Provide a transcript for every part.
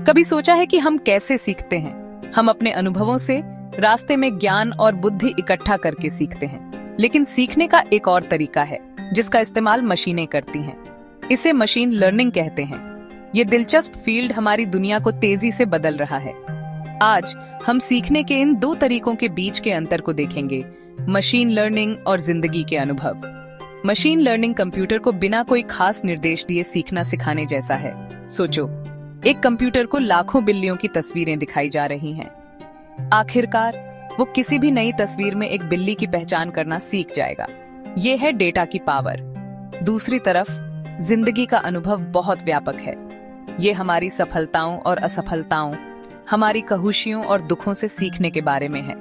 कभी सोचा है कि हम कैसे सीखते हैं? हम अपने अनुभवों से, रास्ते में ज्ञान और बुद्धि इकट्ठा करके सीखते हैं। लेकिन सीखने का एक और तरीका है जिसका इस्तेमाल मशीनें करती हैं। इसे मशीन लर्निंग कहते हैं। ये दिलचस्प फील्ड हमारी दुनिया को तेजी से बदल रहा है। आज हम सीखने के इन दो तरीकों के बीच के अंतर को देखेंगे, मशीन लर्निंग और जिंदगी के अनुभव। मशीन लर्निंग कंप्यूटर को बिना कोई खास निर्देश दिए सीखना सिखाने जैसा है। सोचो, एक कंप्यूटर को लाखों बिल्लियों की तस्वीरें दिखाई जा रही हैं। आखिरकार वो किसी भी नई तस्वीर में एक बिल्ली की पहचान करना सीख जाएगा। ये है डेटा की पावर। दूसरी तरफ जिंदगी का अनुभव बहुत व्यापक है। ये हमारी सफलताओं और असफलताओं, हमारी कहुशियों और दुखों से सीखने के बारे में है।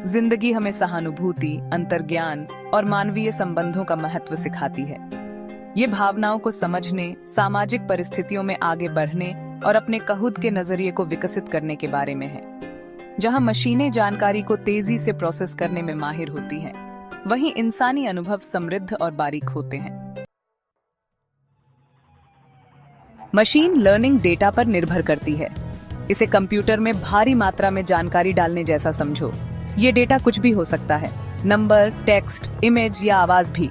जिंदगी हमें सहानुभूति, अंतर्ज्ञान और मानवीय संबंधों का महत्व सिखाती है। ये भावनाओं को समझने, सामाजिक परिस्थितियों में आगे बढ़ने और अपने कहुद के नजरिए को विकसित करने के बारे में है। जहां मशीनें जानकारी को तेजी से प्रोसेस करने में माहिर होती हैं, वहीं इंसानी अनुभव समृद्ध और बारीक होते हैं। मशीन लर्निंग डेटा पर निर्भर करती है। इसे कंप्यूटर में भारी मात्रा में जानकारी डालने जैसा समझो। ये डेटा कुछ भी हो सकता है, नंबर, टेक्स्ट, इमेज या आवाज भी।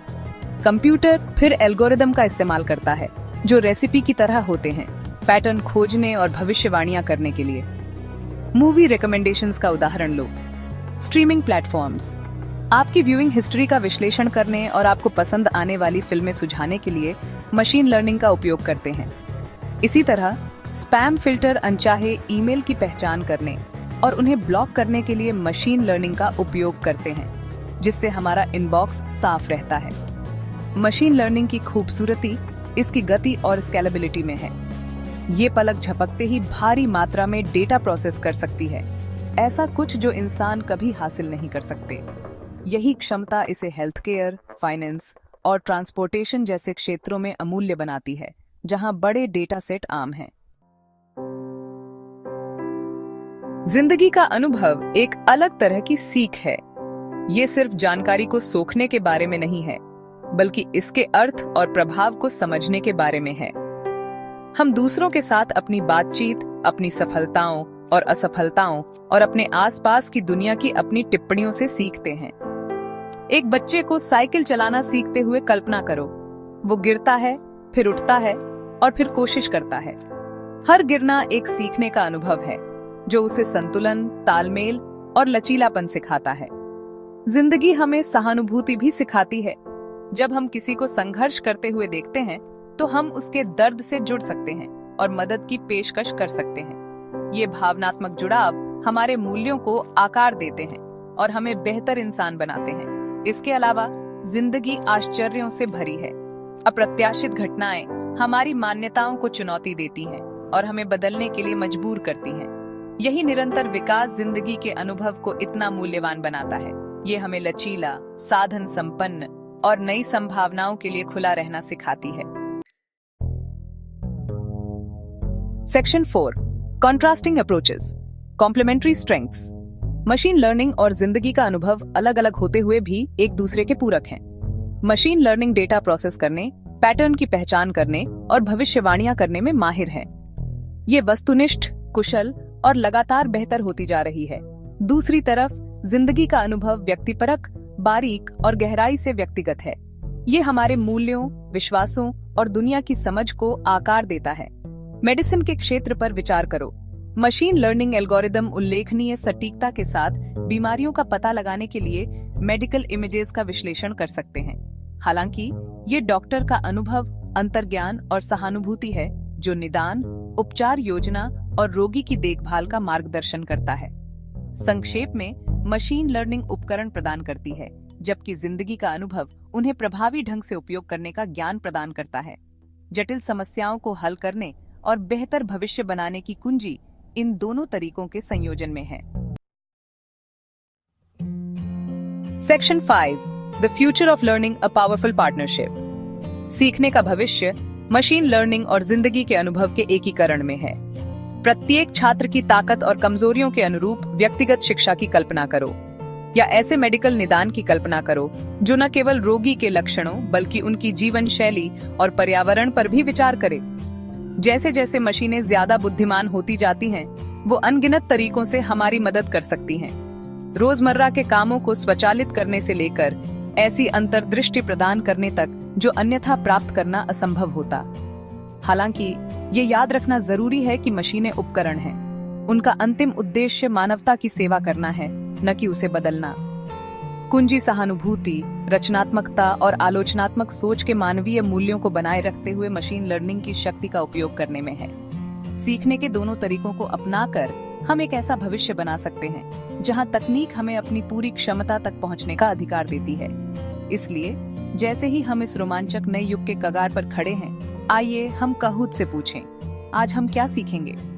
कंप्यूटर फिर एल्गोरिदम का इस्तेमाल करता है, जो रेसिपी की तरह होते हैं, पैटर्न खोजने और भविष्यवाणियां करने के लिए। मूवी रिकमेंडेशंस का उदाहरण लो। स्ट्रीमिंग प्लेटफॉर्म्स आपकी व्यूइंग हिस्ट्री का विश्लेषण करने और आपको पसंद आने वाली फिल्में सुझाने के लिए मशीन लर्निंग का उपयोग करते हैं। इसी तरह स्पैम फिल्टर अनचाहे ईमेल की पहचान करने और उन्हें ब्लॉक करने के लिए मशीन लर्निंग का उपयोग करते हैं, जिससे हमारा इनबॉक्स साफ रहता है। मशीन लर्निंग की खूबसूरती इसकी गति और स्केलेबिलिटी में है। ये पलक झपकते ही भारी मात्रा में डेटा प्रोसेस कर सकती है, ऐसा कुछ जो इंसान कभी हासिल नहीं कर सकते। यही क्षमता इसे हेल्थ केयर, फाइनेंस और ट्रांसपोर्टेशन जैसे क्षेत्रों में अमूल्य बनाती है, जहां बड़े डेटा सेट आम हैं। जिंदगी का अनुभव एक अलग तरह की सीख है। ये सिर्फ जानकारी को सोखने के बारे में नहीं है, बल्कि इसके अर्थ और प्रभाव को समझने के बारे में है। हम दूसरों के साथ अपनी बातचीत, अपनी सफलताओं और असफलताओं और अपने आसपास की दुनिया की अपनी टिप्पणियों से सीखते हैं। एक बच्चे को साइकिल चलाना सीखते हुए कल्पना करो। वो गिरता है, फिर उठता है और फिर कोशिश करता है। हर गिरना एक सीखने का अनुभव है, जो उसे संतुलन, तालमेल और लचीलापन सिखाता है। जिंदगी हमें सहानुभूति भी सिखाती है। जब हम किसी को संघर्ष करते हुए देखते हैं, तो हम उसके दर्द से जुड़ सकते हैं और मदद की पेशकश कर सकते हैं। ये भावनात्मक जुड़ाव हमारे मूल्यों को आकार देते हैं और हमें बेहतर इंसान बनाते हैं। इसके अलावा जिंदगी आश्चर्यों से भरी है। अप्रत्याशित घटनाएं हमारी मान्यताओं को चुनौती देती हैं और हमें बदलने के लिए मजबूर करती हैं। यही निरंतर विकास जिंदगी के अनुभव को इतना मूल्यवान बनाता है। ये हमें लचीला, साधन संपन्न और नई संभावनाओं के लिए खुला रहना सिखाती है। Section 4, contrasting approaches, complementary strengths. Machine learning और जिंदगी का अनुभव अलग अलग होते हुए भी एक दूसरे के पूरक हैं। मशीन लर्निंग डेटा प्रोसेस करने, पैटर्न की पहचान करने और भविष्यवाणियां करने में माहिर है। ये वस्तुनिष्ठ, कुशल और लगातार बेहतर होती जा रही है। दूसरी तरफ जिंदगी का अनुभव व्यक्तिपरक, बारीक और गहराई से व्यक्तिगत है। ये हमारे मूल्यों, विश्वासों और दुनिया की समझ को आकार देता है। मेडिसिन के क्षेत्र पर विचार करो। मशीन लर्निंग एल्गोरिदम उल्लेखनीय सटीकता के साथ बीमारियों का पता लगाने के लिए मेडिकल इमेजेस का विश्लेषण कर सकते हैं। हालांकि ये डॉक्टर का अनुभव, अंतर्ज्ञान और सहानुभूति है, जो निदान, उपचार योजना और रोगी की देखभाल का मार्गदर्शन करता है। संक्षेप में, मशीन लर्निंग उपकरण प्रदान करती है, जबकि जिंदगी का अनुभव उन्हें प्रभावी ढंग से उपयोग करने का ज्ञान प्रदान करता है। जटिल समस्याओं को हल करने और बेहतर भविष्य बनाने की कुंजी इन दोनों तरीकों के संयोजन में है। Section 5, the future of learning, a powerful partnership. सीखने का भविष्य मशीन लर्निंग और जिंदगी के अनुभव के एकीकरण में है। प्रत्येक छात्र की ताकत और कमजोरियों के अनुरूप व्यक्तिगत शिक्षा की कल्पना करो, या ऐसे मेडिकल निदान की कल्पना करो जो न केवल रोगी के लक्षणों बल्कि उनकी जीवन शैली और पर्यावरण पर भी विचार करे। जैसे जैसे मशीनें ज्यादा बुद्धिमान होती जाती हैं, वो अनगिनत तरीकों से हमारी मदद कर सकती हैं। रोजमर्रा के कामों को स्वचालित करने से लेकर ऐसी अंतर्दृष्टि प्रदान करने तक जो अन्यथा प्राप्त करना असंभव होता। हालांकि ये याद रखना जरूरी है कि मशीनें उपकरण हैं। उनका अंतिम उद्देश्य मानवता की सेवा करना है, न कि उसे बदलना। कुंजी सहानुभूति, रचनात्मकता और आलोचनात्मक सोच के मानवीय मूल्यों को बनाए रखते हुए मशीन लर्निंग की शक्ति का उपयोग करने में है। सीखने के दोनों तरीकों को अपनाकर हम एक ऐसा भविष्य बना सकते हैं जहां तकनीक हमें अपनी पूरी क्षमता तक पहुंचने का अधिकार देती है। इसलिए जैसे ही हम इस रोमांचक नए युग के कगार पर खड़े हैं, आइए हम काहूत से पूछें, आज हम क्या सीखेंगे।